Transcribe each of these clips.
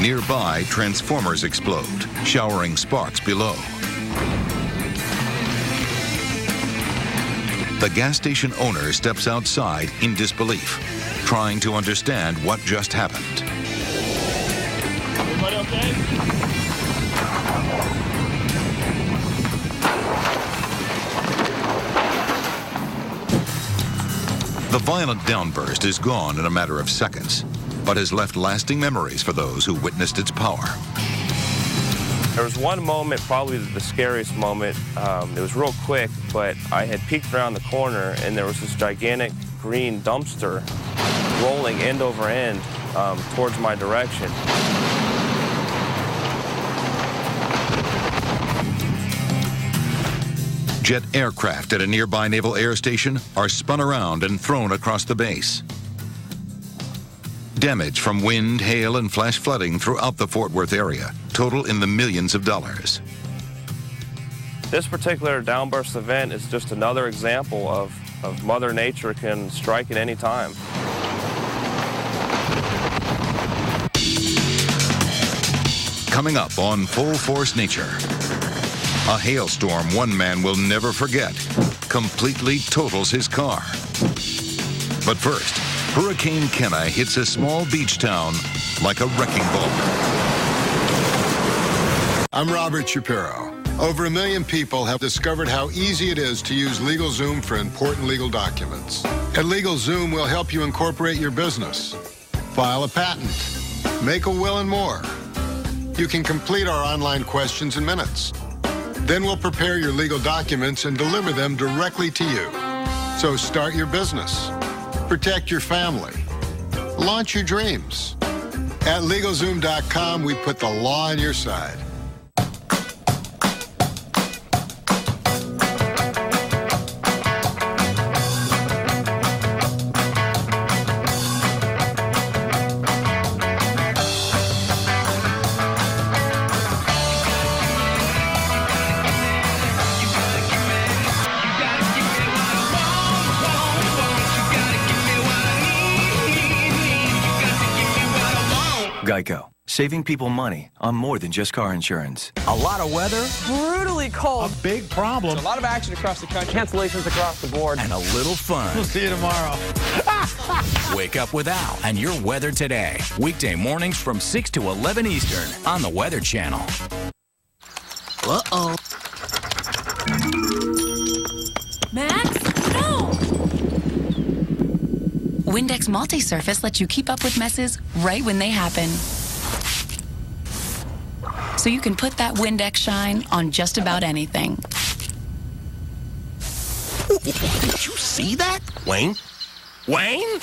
Nearby, transformers explode, showering sparks below. The gas station owner steps outside in disbelief, trying to understand what just happened. Everybody okay? The violent downburst is gone in a matter of seconds, but has left lasting memories for those who witnessed its power. There was one moment, probably the scariest moment. It was real quick, but I had peeked around the corner and there was this gigantic green dumpster rolling end over end towards my direction. Jet aircraft at a nearby naval air station are spun around and thrown across the base. Damage from wind, hail, and flash flooding throughout the Fort Worth area total in the millions of dollars. This particular downburst event is just another example of Mother Nature can strike at any time. Coming up on Full Force Nature, a hailstorm one man will never forget completely totals his car. But first, Hurricane Kenna hits a small beach town like a wrecking ball. I'm Robert Shapiro. Over 1 million people have discovered how easy it is to use LegalZoom for important legal documents. At LegalZoom, we'll help you incorporate your business, file a patent, make a will, and more. You can complete our online questions in minutes. Then we'll prepare your legal documents and deliver them directly to you. So start your business, protect your family, launch your dreams. At LegalZoom.com, we put the law on your side. Geico. Saving people money on more than just car insurance. A lot of weather. Brutally cold. A big problem. A lot of action across the country. Cancellations across the board. And a little fun. We'll see you tomorrow. Wake up with Al and your weather today. Weekday mornings from 6 to 11 Eastern on the Weather Channel. Uh-oh. Max? No! Windex Multi-Surface lets you keep up with messes right when they happen. So you can put that Windex shine on just about anything. Did you see that? Wayne? Wayne?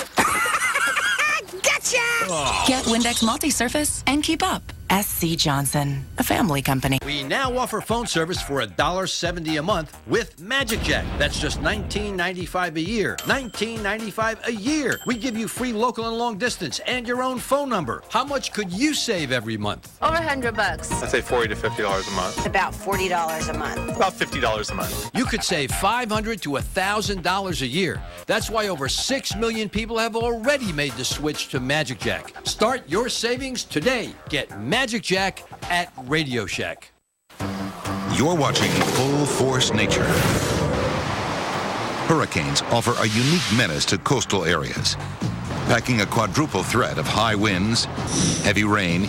Gotcha! Oh. Get Windex Multi-Surface and keep up. SC Johnson, a family company. We now offer phone service for $1.70 a month with MagicJack. That's just $19.95 a year. $19.95 a year. We give you free local and long distance and your own phone number. How much could you save every month? Over $100. I'd say $40 to $50 a month. About $40 a month. About $50 a month. You could save $500 to $1,000 a year. That's why over 6 million people have already made the switch to MagicJack. Start your savings today. Get MagicJack at Radio Shack. You're watching Full Force Nature. Hurricanes offer a unique menace to coastal areas, packing a quadruple threat of high winds, heavy rain,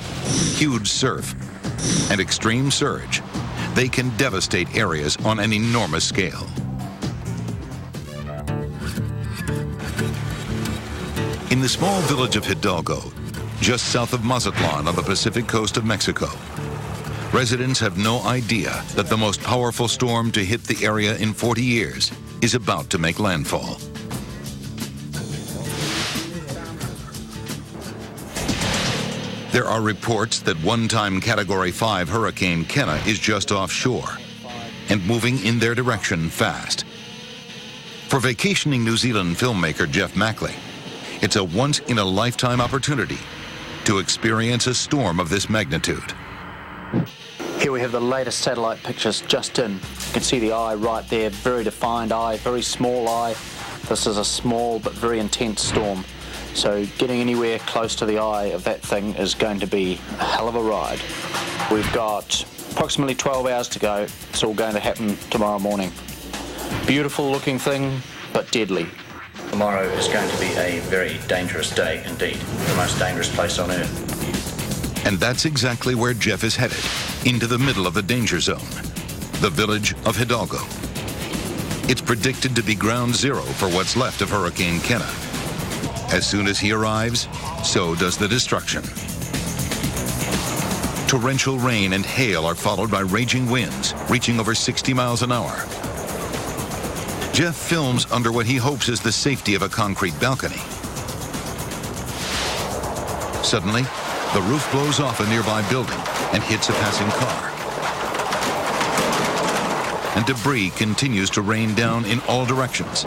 huge surf, and extreme surge. They can devastate areas on an enormous scale. In the small village of Hidalgo, just south of Mazatlan on the Pacific coast of Mexico, residents have no idea that the most powerful storm to hit the area in 40 years is about to make landfall. There are reports that one-time Category 5 Hurricane Kenna is just offshore and moving in their direction fast. For vacationing New Zealand filmmaker Jeff Mackley, it's a once-in-a-lifetime opportunity to experience a storm of this magnitude. Here we have the latest satellite pictures just in. You can see the eye right there, very defined eye, very small eye. This is a small but very intense storm. So getting anywhere close to the eye of that thing is going to be a hell of a ride. We've got approximately 12 hours to go. It's all going to happen tomorrow morning. Beautiful looking thing, but deadly. Tomorrow is going to be a very dangerous day indeed. The most dangerous place on Earth. And that's exactly where Jeff is headed, into the middle of the danger zone, the village of Hidalgo. It's predicted to be ground zero for what's left of Hurricane Kenna. As soon as he arrives, so does the destruction. Torrential rain and hail are followed by raging winds, reaching over 60 miles an hour. Jeff films under what he hopes is the safety of a concrete balcony. Suddenly, the roof blows off a nearby building and hits a passing car. And debris continues to rain down in all directions.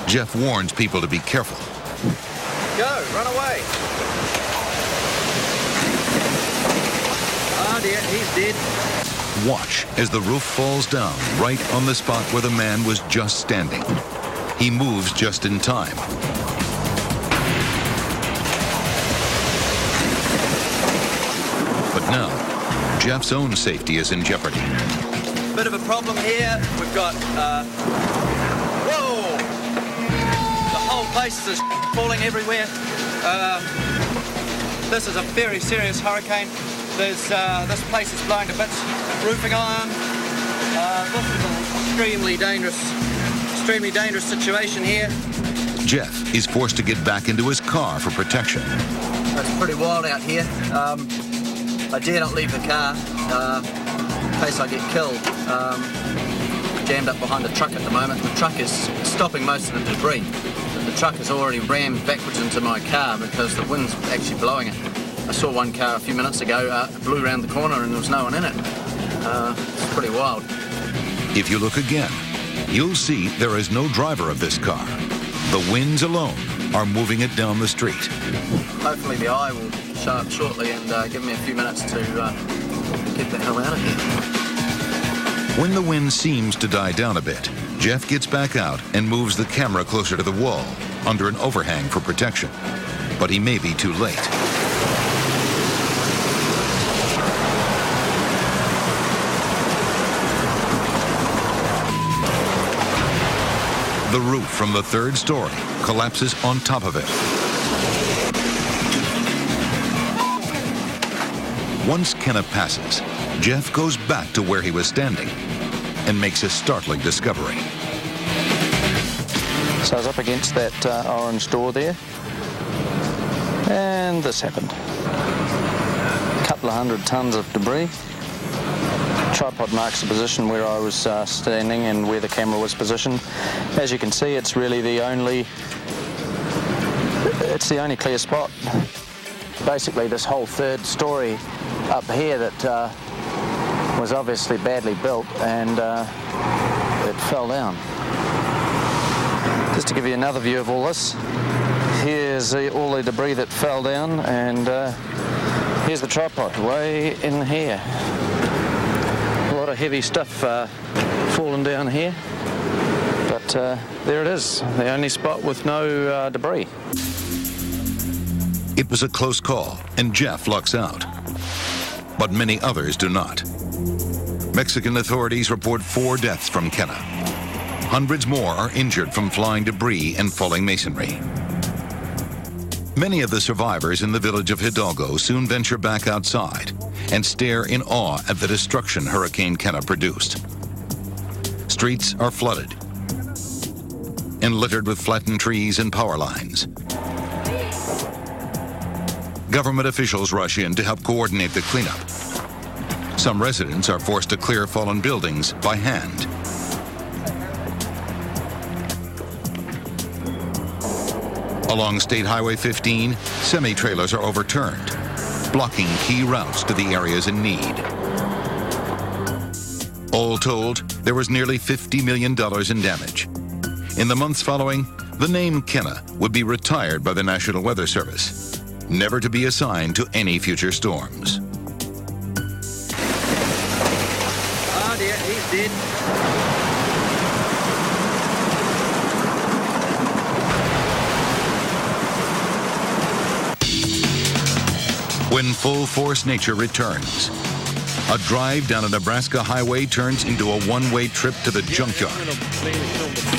Jeff warns people to be careful. Go, run away. Oh dear, he's dead. Watch as the roof falls down right on the spot where the man was just standing. He moves just in time. But now, Jeff's own safety is in jeopardy. Bit of a problem here. We've got, whoa! The whole place is falling everywhere. This is a very serious hurricane. This place is blown to bits. Roofing iron. This is an extremely dangerous situation here. Jeff is forced to get back into his car for protection. It's pretty wild out here. I dare not leave the car in case I get killed. Jammed up behind a truck at the moment. The truck is stopping most of the debris. The truck has already rammed backwards into my car because the wind's actually blowing it. I saw one car a few minutes ago, blew around the corner and there was no one in it. It's pretty wild. If you look again, you'll see there is no driver of this car. The winds alone are moving it down the street. Hopefully the eye will show up shortly and give me a few minutes to get the hell out of here. When the wind seems to die down a bit, Jeff gets back out and moves the camera closer to the wall, under an overhang for protection. But he may be too late. The roof from the third story collapses on top of it. Once Kenna passes, Jeff goes back to where he was standing and makes a startling discovery. So I was up against that orange door there, and this happened. A couple of 100 tons of debris. Tripod marks the position where I was standing and where the camera was positioned. As you can see, it's really the only clear spot. Basically, this whole third story up here that was obviously badly built, and it fell down. Just to give you another view of all this, here's all the debris that fell down, and here's the tripod way in here. A lot of heavy stuff falling down here, but there it is, the only spot with no debris. It was a close call, and Jeff lucks out. But many others do not. Mexican authorities report 4 deaths from Kenna. Hundreds more are injured from flying debris and falling masonry. Many of the survivors in the village of Hidalgo soon venture back outside and stare in awe at the destruction Hurricane Kenna produced. Streets are flooded and littered with flattened trees and power lines. Government officials rush in to help coordinate the cleanup. Some residents are forced to clear fallen buildings by hand. Along State Highway 15, semi-trailers are overturned, blocking key routes to the areas in need. All told, there was nearly $50 million in damage. In the months following, the name Kenna would be retired by the National Weather Service, never to be assigned to any future storms. Oh dear, he's dead. when Full Force Nature returns. A drive down a Nebraska highway turns into a one-way trip to the junkyard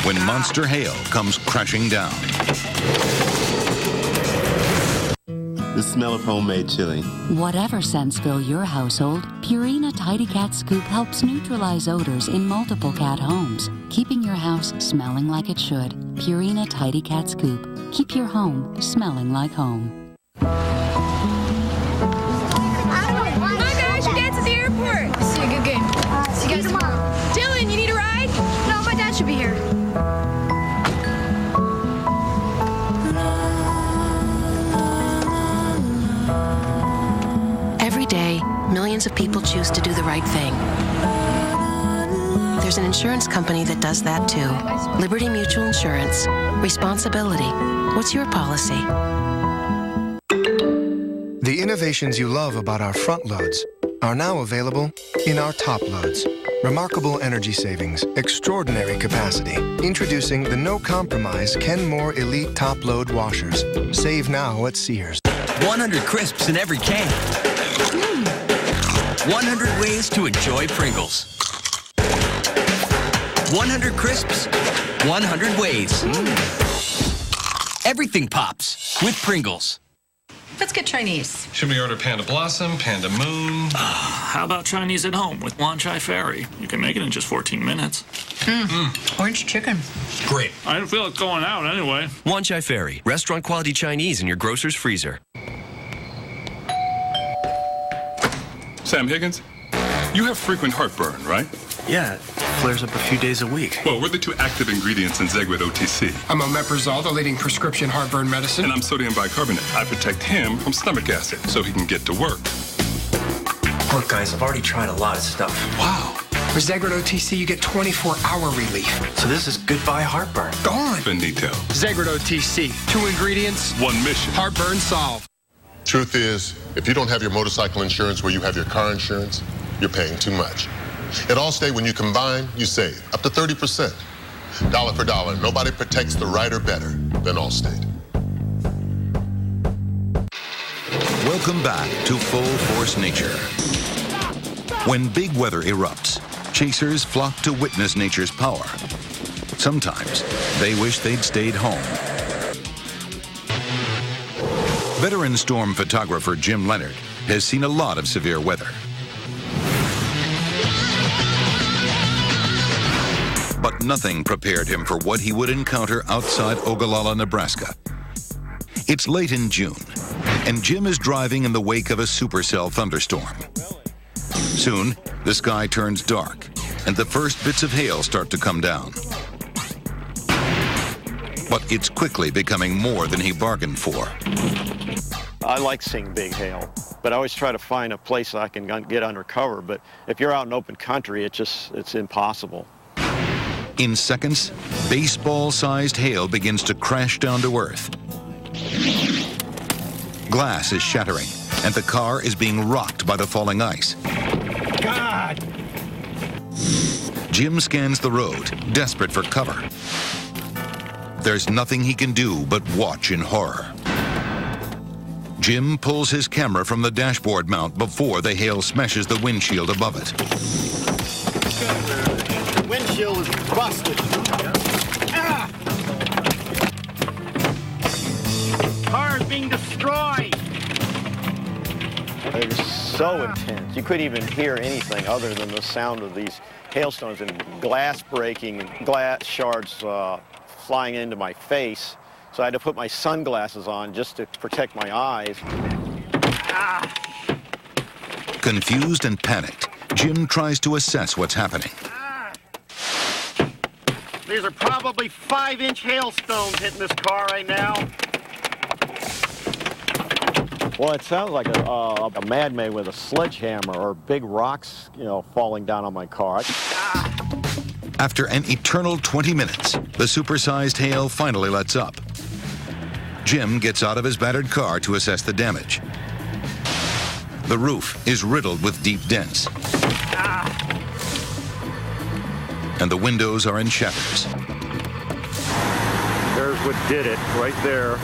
when monster hail comes crashing down. The smell of homemade chili. Whatever scents fill your household, Purina Tidy Cat Scoop helps neutralize odors in multiple cat homes, keeping your house smelling like it should. Purina Tidy Cat Scoop. Keep your home smelling like home. See you, good game. See you guys tomorrow. Dylan, you need a ride? No, my dad should be here. Every day, millions of people choose to do the right thing. There's an insurance company that does that too. Liberty Mutual Insurance. Responsibility. What's your policy? The innovations you love about our front loads are now available in our top loads. Remarkable energy savings, extraordinary capacity. Introducing the no-compromise Kenmore Elite Top Load Washers. Save now at Sears. 100 crisps in every can. 100 ways to enjoy Pringles. 100 crisps, 100 ways. Everything pops with Pringles. Let's get Chinese. Should we order Panda Blossom, Panda Moon? How about Chinese at home with Wan Chai Ferry? You can make it in just 14 minutes. Orange chicken. Great. I didn't feel like going out anyway. Wan Chai Ferry, restaurant quality Chinese in your grocer's freezer. Sam Higgins, you have frequent heartburn, right? Yeah, it flares up a few days a week. Well, we're the two active ingredients in Zegrid OTC. I'm omeprazole, the leading prescription heartburn medicine. And I'm sodium bicarbonate. I protect him from stomach acid so he can get to work. Look, guys, I've already tried a lot of stuff. Wow. With Zegrid OTC, you get 24-hour relief. So this is goodbye heartburn. Gone. Benito. Zegrid OTC. 2 ingredients. 1 mission. Heartburn solved. Truth is, if you don't have your motorcycle insurance where you have your car insurance, you're paying too much. At Allstate, when you combine, you save up to 30%. Dollar for dollar, nobody protects the rider better than Allstate. Welcome back to Full Force Nature. When big weather erupts, chasers flock to witness nature's power. Sometimes they wish they'd stayed home. Veteran storm photographer Jim Leonard has seen a lot of severe weather. But nothing prepared him for what he would encounter outside Ogallala, Nebraska. It's late in June, and Jim is driving in the wake of a supercell thunderstorm. Soon, the sky turns dark, and the first bits of hail start to come down. But it's quickly becoming more than he bargained for. I like seeing big hail, but I always try to find a place I can get under cover. But if you're out in open country, it's impossible. In seconds, baseball-sized hail begins to crash down to earth. Glass is shattering, and the car is being rocked by the falling ice. God! Jim scans the road, desperate for cover. There's nothing he can do but watch in horror. Jim pulls his camera from the dashboard mount before the hail smashes the windshield above it. The windshield is busted. Ah! Car is being destroyed. It was so intense. You couldn't even hear anything other than the sound of these hailstones and glass breaking and glass shards flying into my face. So I had to put my sunglasses on just to protect my eyes. Ah! Confused and panicked, Jim tries to assess what's happening. These are probably 5-inch hailstones hitting this car right now. Well, it sounds like a madman with a sledgehammer or big rocks, falling down on my car. After an eternal 20 minutes, the supersized hail finally lets up. Jim gets out of his battered car to assess the damage. The roof is riddled with deep dents. And the windows are in shatters. There's what did it, right there.